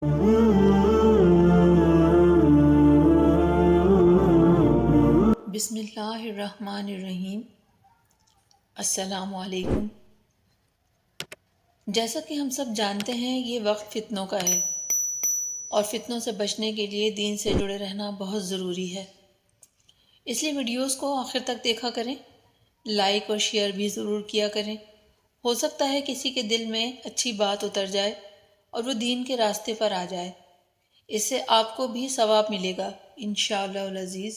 بسم اللہ الرحمن الرحیم۔ السلام علیکم۔ جیسا کہ ہم سب جانتے ہیں یہ وقت فتنوں کا ہے اور فتنوں سے بچنے کے لیے دین سے جڑے رہنا بہت ضروری ہے، اس لیے ویڈیوز کو آخر تک دیکھا کریں، لائک اور شیئر بھی ضرور کیا کریں۔ ہو سکتا ہے کسی کے دل میں اچھی بات اتر جائے اور وہ دین کے راستے پر آ جائے، اس سے آپ کو بھی ثواب ملے گا انشاءاللہ العزیز۔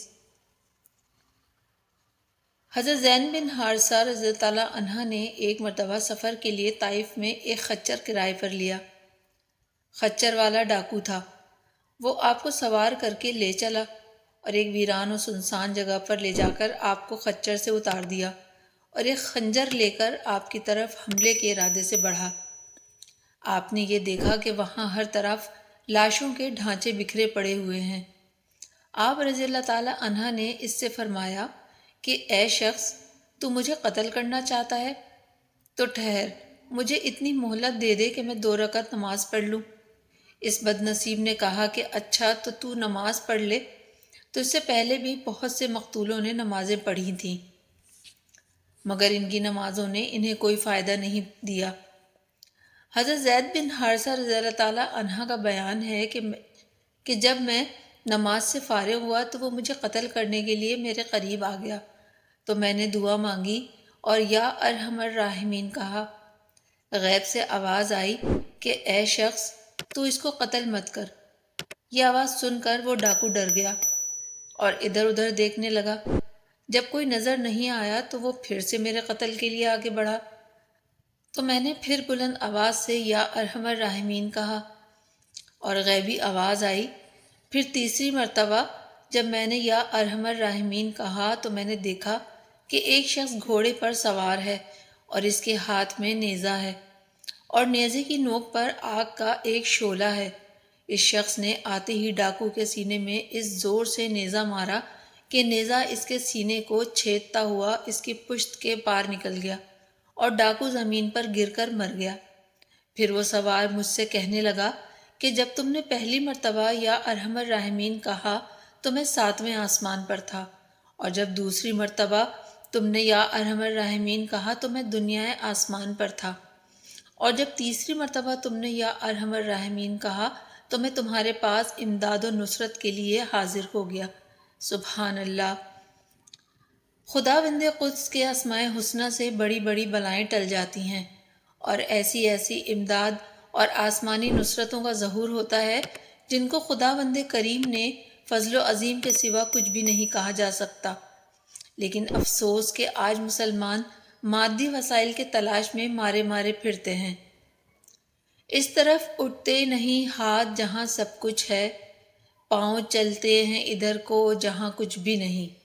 حضرت زین بن حارثہ رضی اللہ تعالیٰ عنہ نے ایک مرتبہ سفر کے لیے طائف میں ایک خچر کرائے پر لیا۔ خچر والا ڈاکو تھا، وہ آپ کو سوار کر کے لے چلا اور ایک ویران و سنسان جگہ پر لے جا کر آپ کو خچر سے اتار دیا اور ایک خنجر لے کر آپ کی طرف حملے کے ارادے سے بڑھا۔ آپ نے یہ دیکھا کہ وہاں ہر طرف لاشوں کے ڈھانچے بکھرے پڑے ہوئے ہیں۔ آپ رضی اللہ تعالیٰ عنہ نے اس سے فرمایا کہ اے شخص، تو مجھے قتل کرنا چاہتا ہے تو ٹھہر، مجھے اتنی مہلت دے دے کہ میں 2 رکعت نماز پڑھ لوں۔ اس بد نصیب نے کہا کہ اچھا تو نماز پڑھ لے، تو اس سے پہلے بھی بہت سے مقتولوں نے نمازیں پڑھی تھیں مگر ان کی نمازوں نے انہیں کوئی فائدہ نہیں دیا۔ حضرت زید بن حارثہ رضی اللہ تعالیٰ عنہ کا بیان ہے کہ جب میں نماز سے فارغ ہوا تو وہ مجھے قتل کرنے کے لیے میرے قریب آ گیا، تو میں نے دعا مانگی اور یا ارحم الراحمین کہا۔ غیب سے آواز آئی کہ اے شخص، تو اس کو قتل مت کر۔ یہ آواز سن کر وہ ڈاکو ڈر گیا اور ادھر ادھر دیکھنے لگا۔ جب کوئی نظر نہیں آیا تو وہ پھر سے میرے قتل کے لیے آگے بڑھا، تو میں نے پھر بلند آواز سے یا ارحم الراحمین کہا اور غیبی آواز آئی۔ پھر تیسری مرتبہ جب میں نے یا ارحم الراحمین کہا تو میں نے دیکھا کہ ایک شخص گھوڑے پر سوار ہے اور اس کے ہاتھ میں نیزہ ہے اور نیزے کی نوک پر آگ کا ایک شعلہ ہے۔ اس شخص نے آتے ہی ڈاکو کے سینے میں اس زور سے نیزہ مارا کہ نیزہ اس کے سینے کو چھیدتا ہوا اس کی پشت کے پار نکل گیا اور ڈاکو زمین پر گر کر مر گیا۔ پھر وہ سوار مجھ سے کہنے لگا کہ جب تم نے پہلی مرتبہ یا ارحم الراحمین کہا تو میں 7ویں آسمان پر تھا، اور جب دوسری مرتبہ تم نے یا ارحم الراحمین کہا تو میں دنیائے آسمان پر تھا، اور جب تیسری مرتبہ تم نے یا ارحم الراحمین کہا تو میں تمہارے پاس امداد و نصرت کے لیے حاضر ہو گیا۔ سبحان اللہ۔ خداوند قدس کے اسماء حسنہ سے بڑی بڑی بلائیں ٹل جاتی ہیں اور ایسی ایسی امداد اور آسمانی نصرتوں کا ظہور ہوتا ہے جن کو خداوند کریم نے فضل و عظیم کے سوا کچھ بھی نہیں کہا جا سکتا۔ لیکن افسوس کہ آج مسلمان مادی وسائل کے تلاش میں مارے مارے پھرتے ہیں۔ اس طرف اٹھتے نہیں ہاتھ جہاں سب کچھ ہے، پاؤں چلتے ہیں ادھر کو جہاں کچھ بھی نہیں۔